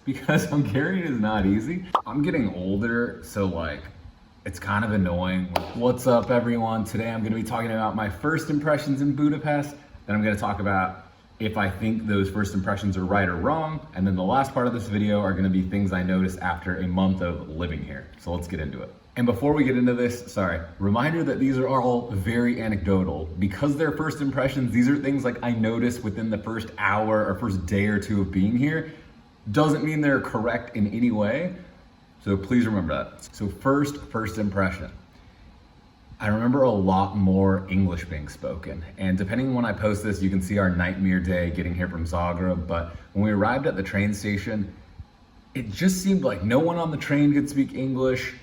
because Hungarian is not easy. I'm getting older, so like, it's kind of annoying. What's up everyone? Today I'm gonna be talking about my first impressions in Budapest. Then I'm gonna talk about if I think those first impressions are right or wrong. And then the last part of this video are gonna be things I noticed after a month of living here. So let's get into it. And before we get into this, reminder that these are all very anecdotal. Because they're first impressions, these are things like I noticed within the first hour or first day or two of being here. Doesn't mean they're correct in any way. So please remember that. So first impression. I remember a lot more English being spoken. And depending on when I post this, you can see our nightmare day getting here from Zagreb. But when we arrived at the train station, it just seemed like no one on the train could speak English.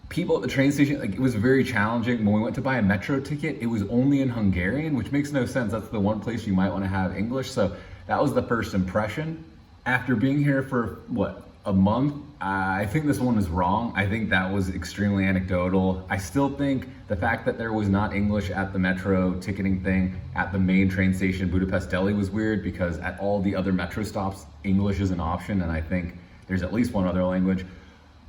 People at the train station, like it was very challenging. When we went to buy a metro ticket, it was only in Hungarian, which makes no sense. That's the one place you might want to have English. So that was the first impression. After being here for a month, I think this one is wrong. I think that was extremely anecdotal. I still think the fact that there was not English at the metro ticketing thing at the main train station, Budapest Deli, was weird because at all the other metro stops, English is an option, and I think there's at least one other language.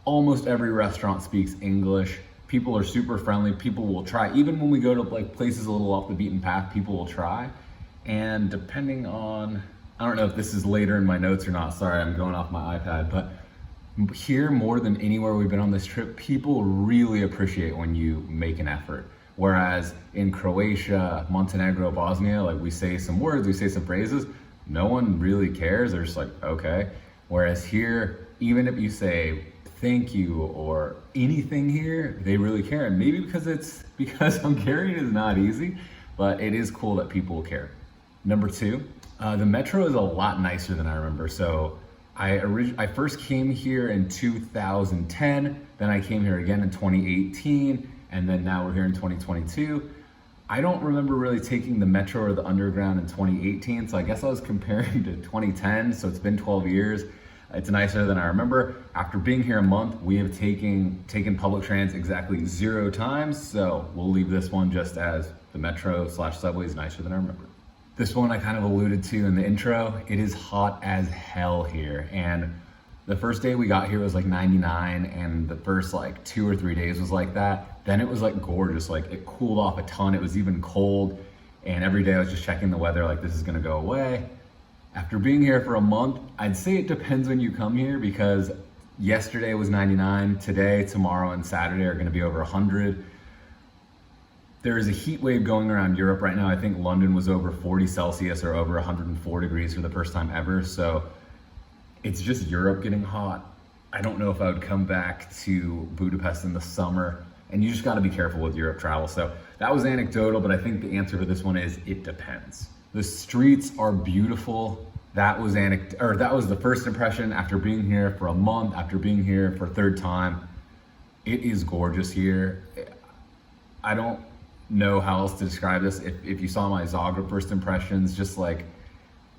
Almost every restaurant speaks English. People are super friendly. People will try. Even when we go to like places a little off the beaten path, people will try. And depending on, I don't know if this is later in my notes or not. Sorry, I'm going off my iPad. But here, more than anywhere we've been on this trip, people really appreciate when you make an effort. Whereas in Croatia, Montenegro, Bosnia, like we say some words, we say some phrases, no one really cares. They're just like, okay. Whereas here, even if you say thank you or anything here, they really care. And maybe because Hungarian is not easy, but it is cool that people care. Number two, the metro is a lot nicer than I remember. So I first came here in 2010, then I came here again in 2018, and then now we're here in 2022. I don't remember really taking the metro or the underground in 2018, so I guess I was comparing to 2010, so it's been 12 years. It's nicer than I remember. After being here a month, we have taken public trans exactly 0 times, so we'll leave this one just as the metro/subway is nicer than I remember. This one I kind of alluded to in the intro. It is hot as hell here. And the first day we got here was like 99, and the first like 2 or 3 days was like that. Then it was like gorgeous, like it cooled off a ton. It was even cold. And every day I was just checking the weather, like this is gonna go away. After being here for a month, I'd say it depends when you come here because yesterday was 99, today, tomorrow, and Saturday are gonna be over 100. There is a heat wave going around Europe right now. I think London was over 40 Celsius or over 104 degrees for the first time ever. So it's just Europe getting hot. I don't know if I would come back to Budapest in the summer, and you just gotta be careful with Europe travel. So that was anecdotal, but I think the answer for this one is it depends. The streets are beautiful. That was the first impression after being here for a month, after being here for a third time. It is gorgeous here. I don't know how else to describe this. If you saw my Zagreb first impressions, just like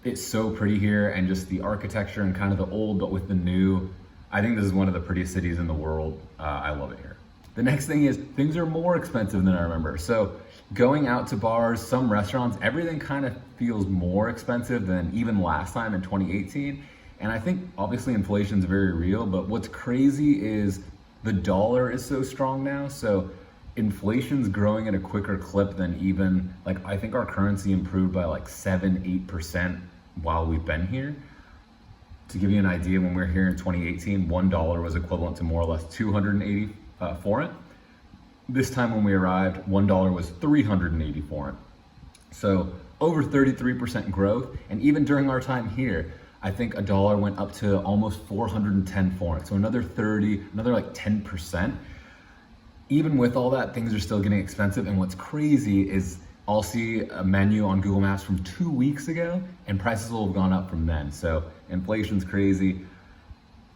it's so pretty here, and just the architecture and kind of the old but with the new. I think this is one of the prettiest cities in the world. I love it here. The next thing is things are more expensive than I remember. So going out to bars, some restaurants, everything kind of feels more expensive than even last time in 2018. And I think obviously inflation's very real, but what's crazy is the dollar is so strong now. So inflation's growing at a quicker clip than even, like I think our currency improved by like 7-8% while we've been here. To give you an idea, when we were here in 2018, $1 was equivalent to more or less 280 forint. This time when we arrived, $1 was 380 forint. So over 33% growth. And even during our time here, I think a dollar went up to almost 410 forint. So another 10%. Even with all that, things are still getting expensive. And what's crazy is I'll see a menu on Google Maps from 2 weeks ago and prices will have gone up from then. So inflation's crazy.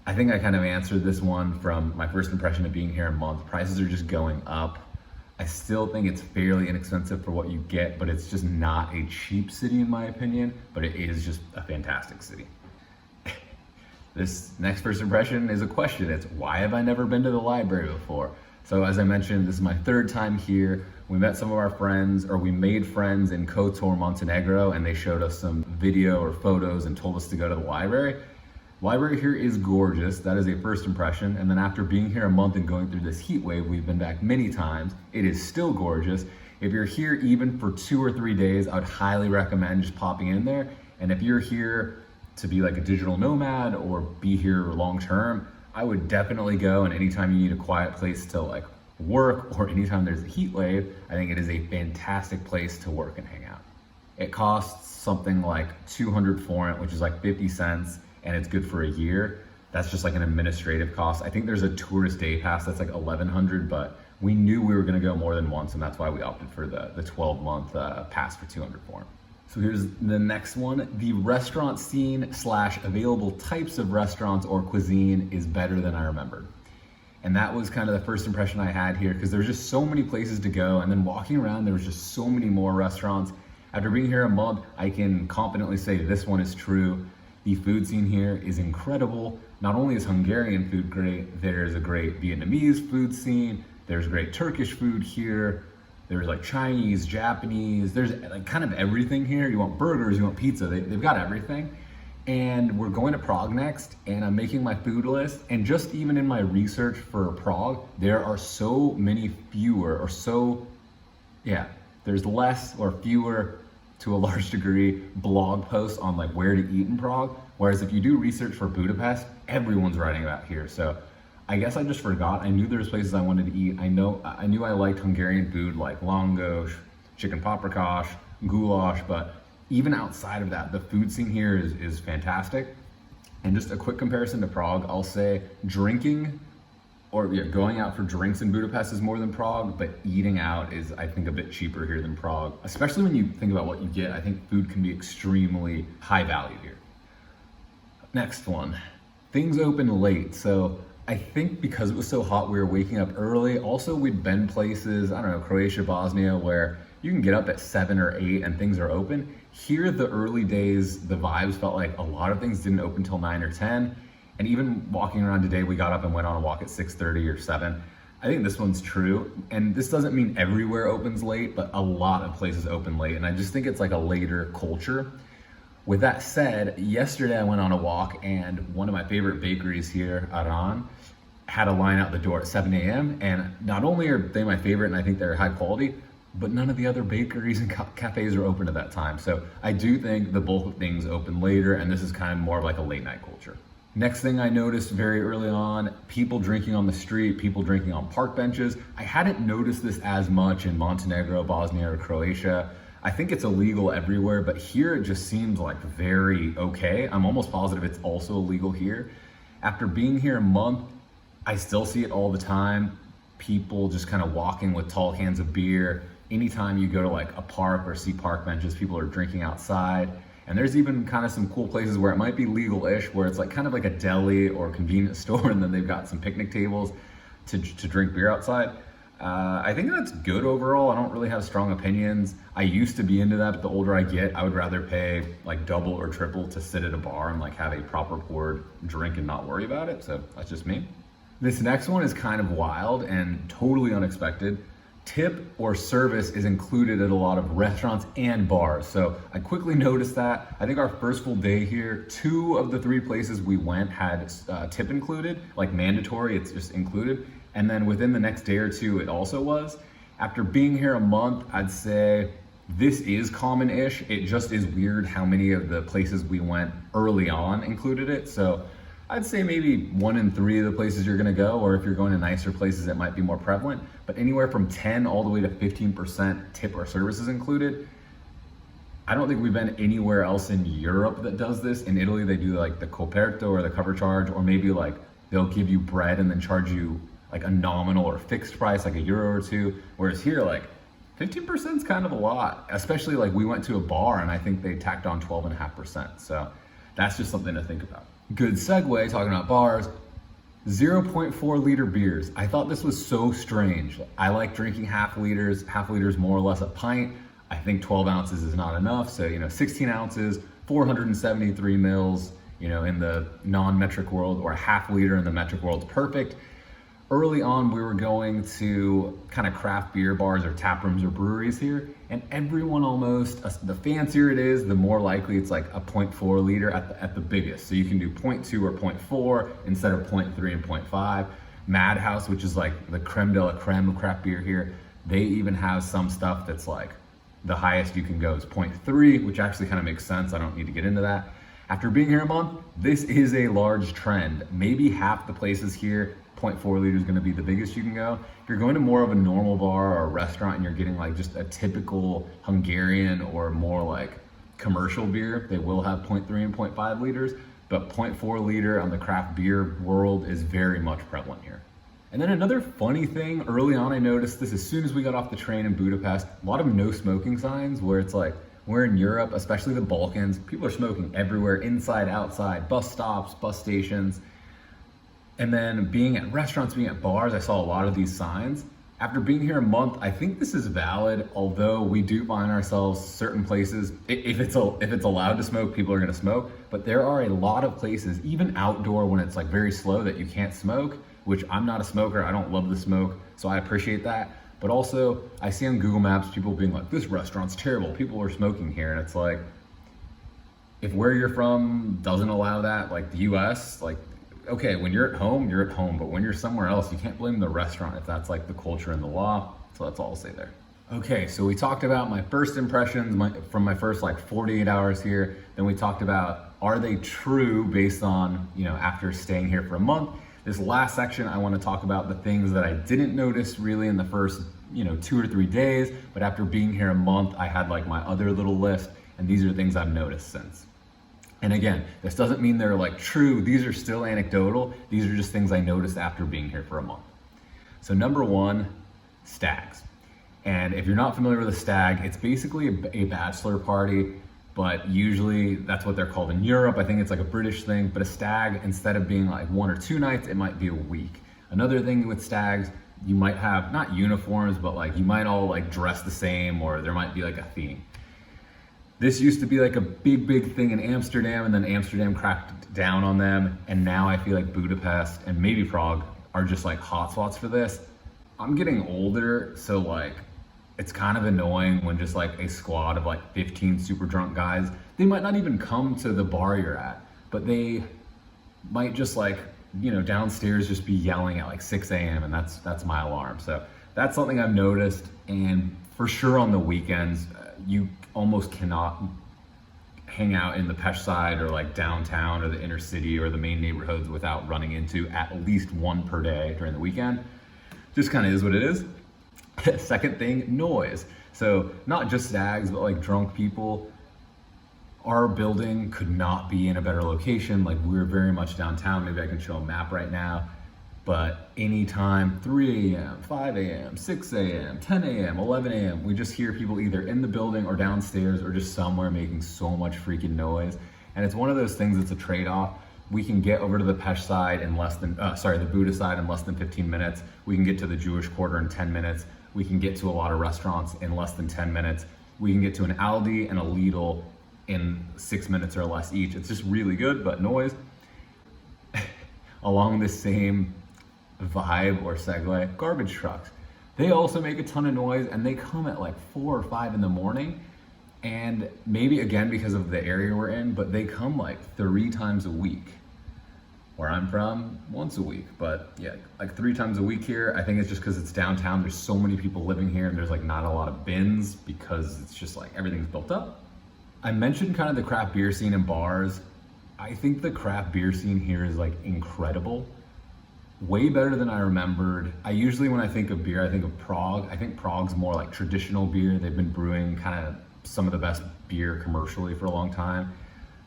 I think I kind of answered this one from my first impression of being here a month. Prices are just going up. I still think it's fairly inexpensive for what you get, but it's just not a cheap city in my opinion, but it is just a fantastic city. This next first impression is a question. It's why have I never been to the library before? So as I mentioned, this is my third time here. We met some of our friends, or we made friends in Kotor, Montenegro, and they showed us some video or photos and told us to go to the library. Library here is gorgeous. That is a first impression. And then after being here a month and going through this heat wave, we've been back many times. It is still gorgeous. If you're here even for 2 or 3 days, I would highly recommend just popping in there. And if you're here to be like a digital nomad or be here long term, I would definitely go. And anytime you need a quiet place to like work or anytime there's a heat wave, I think it is a fantastic place to work and hang out. It costs something like 200 forint, which is like 50 cents. And it's good for a year. That's just like an administrative cost. I think there's a tourist day pass that's like 1,100, but we knew we were gonna go more than once, and that's why we opted for the 12-month pass for 200 forint. So here's the next one. The restaurant scene / available types of restaurants or cuisine is better than I remembered. And that was kind of the first impression I had here, because there's just so many places to go, and then walking around, there was just so many more restaurants. After being here a month, I can confidently say this one is true. The food scene here is incredible. Not only is Hungarian food great, there's a great Vietnamese food scene, there's great Turkish food here, there's like Chinese, Japanese, there's like kind of everything here. You want burgers, you want pizza, they've got everything. And we're going to Prague next, and I'm making my food list, and just even in my research for Prague, there are so many fewer, there's less or fewer to a large degree blog posts on like where to eat in Prague. Whereas if you do research for Budapest, everyone's writing about here. So I guess I just forgot. I knew there was places I wanted to eat. I knew I liked Hungarian food like langos, chicken paprikash, goulash, but even outside of that, the food scene here is fantastic. And just a quick comparison to Prague, I'll say drinking going out for drinks in Budapest is more than Prague, but eating out is, I think, a bit cheaper here than Prague. Especially when you think about what you get, I think food can be extremely high value here. Next one, things open late. So I think because it was so hot, we were waking up early. Also, we'd been places, I don't know, Croatia, Bosnia, where you can get up at 7 or 8 and things are open. Here, the early days, the vibes felt like a lot of things didn't open till 9 or 10. And even walking around today, we got up and went on a walk at 6:30 or 7. I think this one's true. And this doesn't mean everywhere opens late, but a lot of places open late. And I just think it's like a later culture. With that said, yesterday I went on a walk, and one of my favorite bakeries here, Aran, had a line out the door at 7 a.m. And not only are they my favorite and I think they're high quality, but none of the other bakeries and cafes are open at that time. So I do think the bulk of things open later, and this is kind of more of like a late night culture. Next thing I noticed very early on, people drinking on the street, people drinking on park benches. I hadn't noticed this as much in Montenegro, Bosnia, or Croatia. I think it's illegal everywhere, but here it just seems like very okay. I'm almost positive it's also illegal here. After being here a month, I still see it all the time. People just kind of walking with tall cans of beer. Anytime you go to like a park or see park benches, people are drinking outside. And there's even kind of some cool places where it might be legal-ish, where it's like kind of like a deli or a convenience store, and then they've got some picnic tables to drink beer outside. I think that's good overall. I don't really have strong opinions. I used to be into that, but the older I get, I would rather pay like double or triple to sit at a bar and like have a proper poured drink and not worry about it. So that's just me. This next one is kind of wild and totally unexpected. Tip or service is included at a lot of restaurants and bars. So I quickly noticed that. I think our first full day here, 2 of the 3 places we went had tip included, like mandatory, it's just included. And then within the next day or 2, it also was. After being here a month, I'd say this is common-ish. It just is weird how many of the places we went early on included it. So I'd say maybe 1 in 3 of the places you're gonna go, or if you're going to nicer places, it might be more prevalent, but anywhere from 10 all the way to 15% tip or services included. I don't think we've been anywhere else in Europe that does this. In Italy, they do like the coperto or the cover charge, or maybe like they'll give you bread and then charge you like a nominal or fixed price, like €1 or 2. Whereas here, like 15% is kind of a lot, especially like we went to a bar and I think they tacked on 12.5%. So that's just something to think about. Good segue, talking about bars, 0.4 liter beers. I thought this was so strange. I like drinking half liters more or less a pint. I think 12 ounces is not enough. So, 16 ounces, 473 mils, in the non-metric world, or a half liter in the metric world is perfect. Early on, we were going to kind of craft beer bars or tap rooms or breweries here, And everyone almost, the fancier it is, the more likely it's like a 0.4 liter at the biggest. So you can do 0.2 or 0.4 instead of 0.3 and 0.5. Madhouse, which is like the creme de la creme of craft beer here, they even have some stuff that's like the highest you can go is 0.3, which actually kind of makes sense. I don't need to get into that. After being here a month, this is a large trend. Maybe half the places here, 0.4 liter is gonna be the biggest you can go. If you're going to more of a normal bar or a restaurant and you're getting like just a typical Hungarian or more like commercial beer, they will have 0.3 and 0.5 liters, but 0.4 liter on the craft beer world is very much prevalent here. And then another funny thing, early on I noticed this as soon as we got off the train in Budapest, a lot of no smoking signs where it's like, we're in Europe, especially the Balkans, people are smoking everywhere, inside, outside, bus stops, bus stations. And then being at restaurants, being at bars, I saw a lot of these signs. After being here a month, I think this is valid, although we do find ourselves certain places, if it's allowed to smoke, people are gonna smoke, but there are a lot of places, even outdoor when it's like very slow, that you can't smoke, which I'm not a smoker, I don't love the smoke, so I appreciate that. But also, I see on Google Maps people being like, this restaurant's terrible, people are smoking here, and it's like, if where you're from doesn't allow that, like the US, like, okay, when you're at home, but when you're somewhere else, you can't blame the restaurant if that's like the culture and the law. So that's all I'll say there. Okay, so we talked about my first impressions from my first like 48 hours here. Then we talked about, are they true based on, after staying here for a month? This last section, I want to talk about the things that I didn't notice really in the first, 2 or 3 days, but after being here a month, I had like my other little list, and these are things I've noticed since. And again, this doesn't mean they're like true, these are still anecdotal, these are just things I noticed after being here for a month. So number one, stags. And if you're not familiar with a stag, it's basically a bachelor party, but usually that's what they're called in Europe. I think it's like a British thing, but a stag, instead of being like 1 or 2 nights, it might be a week. Another thing with stags, you might have, not uniforms, but like you might all like dress the same, or there might be like a theme. This used to be like a big thing in Amsterdam, and then Amsterdam cracked down on them. And now I feel like Budapest and maybe Prague are just like hotspots for this. I'm getting older, so like, it's kind of annoying when just like a squad of like 15 super drunk guys, they might not even come to the bar you're at, but they might just like, downstairs just be yelling at like 6 a.m. and that's my alarm. So that's something I've noticed. And for sure on the weekends, you almost cannot hang out in the Pest side or like downtown or the inner city or the main neighborhoods without running into at least one per day during the weekend. Just kind of is what it is. Second thing, noise. So not just stags, but like drunk people. Our building could not be in a better location. Like we're very much downtown. Maybe I can show a map right now. But anytime, 3 a.m., 5 a.m., 6 a.m., 10 a.m., 11 a.m., we just hear people either in the building or downstairs or just somewhere making so much freaking noise. And it's one of those things that's a trade-off. We can get over to the Pest side in the Buda side in less than 15 minutes. We can get to the Jewish Quarter in 10 minutes. We can get to a lot of restaurants in less than 10 minutes. We can get to an Aldi and a Lidl in 6 minutes or less each. It's just really good, but noise. Along the same vibe or segue, garbage trucks. They also make a ton of noise, and they come at like 4 or 5 in the morning. And maybe again because of the area we're in, but they come like 3 times a week. Where I'm from, once a week, but yeah, like 3 times a week here. I think it's just because it's downtown. There's so many people living here, and there's like not a lot of bins because it's just like everything's built up. I mentioned kind of the craft beer scene in bars. I think the craft beer scene here is like incredible. Way better than I remembered. I usually, when I think of beer, I think of Prague. I think Prague's more like traditional beer. They've been brewing kind of some of the best beer commercially for a long time.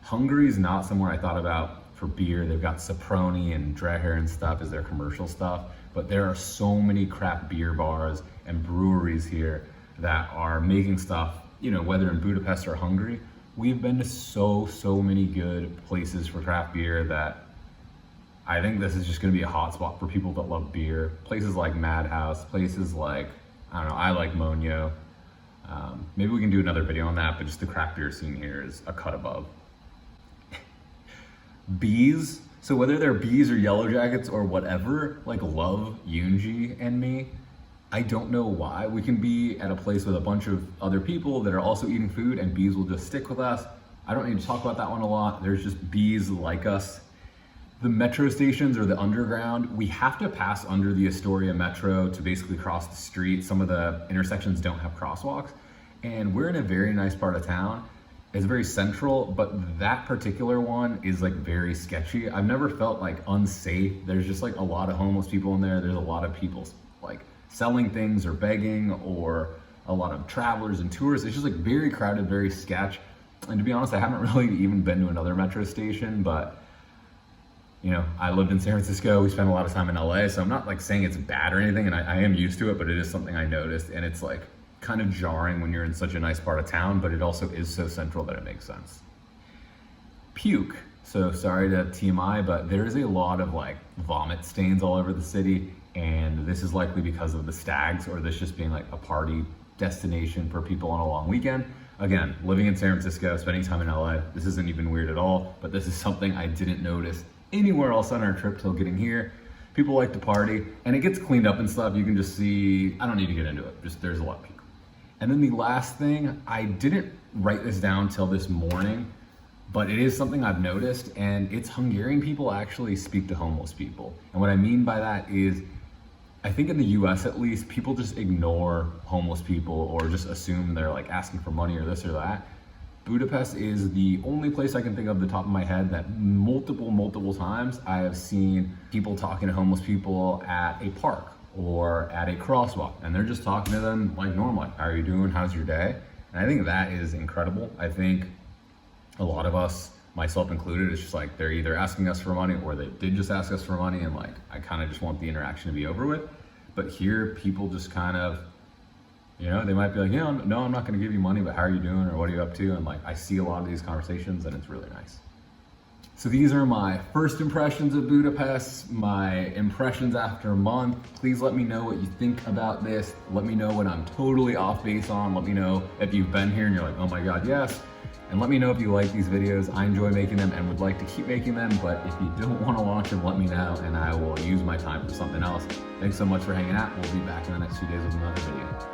Hungary's not somewhere I thought about for beer. They've got Soproni and Dreher and stuff as their commercial stuff, but there are so many craft beer bars and breweries here that are making stuff, whether in Budapest or Hungary. We've been to so many good places for craft beer that I think this is just gonna be a hotspot for people that love beer. Places like Madhouse, places like, I like Monyo. Maybe we can do another video on that, but just the craft beer scene here is a cut above. Bees, so whether they're bees or yellow jackets or whatever, like love Yunji and me. I don't know why. We can be at a place with a bunch of other people that are also eating food and bees will just stick with us. I don't need to talk about that one a lot. There's just bees like us. The metro stations or the underground, we have to pass under the Astoria Metro to basically cross the street. Some of the intersections don't have crosswalks. And we're in a very nice part of town. It's very central, but that particular one is like very sketchy. I've never felt like unsafe. There's just like a lot of homeless people in there. There's a lot of people like selling things or begging, or a lot of travelers and tourists. It's just like very crowded, very sketch. And to be honest, I haven't really even been to another metro station, but you know, I lived in San Francisco. We spent a lot of time in LA, so I'm not like saying it's bad or anything, and I am used to it, but it is something I noticed, and it's like kind of jarring when you're in such a nice part of town, but it also is so central that it makes sense. Puke. So sorry to TMI, but there is a lot of like vomit stains all over the city, and this is likely because of the stags, or this just being like a party destination for people on a long weekend. Again, living in San Francisco, spending time in LA, this isn't even weird at all, but this is something I didn't notice anywhere else on our trip till getting here. People like to party, and it gets cleaned up and stuff. You can just see, I don't need to get into it, just there's a lot of people. And then the last thing, I didn't write this down till this morning, but it is something I've noticed, and it's Hungarian people actually speak to homeless people. And what I mean by that is, I think in the US at least, people just ignore homeless people or just assume they're like asking for money or this or that. Budapest is the only place I can think of the top of my head that multiple times I have seen people talking to homeless people at a park or at a crosswalk, and they're just talking to them like normal, like, how are you doing, how's your day? And I think that is incredible. I think a lot of us, myself included, it's just like they're either asking us for money or they did just ask us for money, and like I kind of just want the interaction to be over with. But here people just kind of, you know, they might be like, yeah, no, I'm not going to give you money, but how are you doing, or what are you up to? And like I see a lot of these conversations, and it's really nice. So these are my first impressions of Budapest, my impressions after a month. Please let me know what you think about this. Let me know what I'm totally off base on. Let me know if you've been here and you're like, oh my God, yes. And let me know if you like these videos. I enjoy making them and would like to keep making them, but if you don't want to watch them, let me know and I will use my time for something else. Thanks so much for hanging out. We'll be back in the next few days with another video.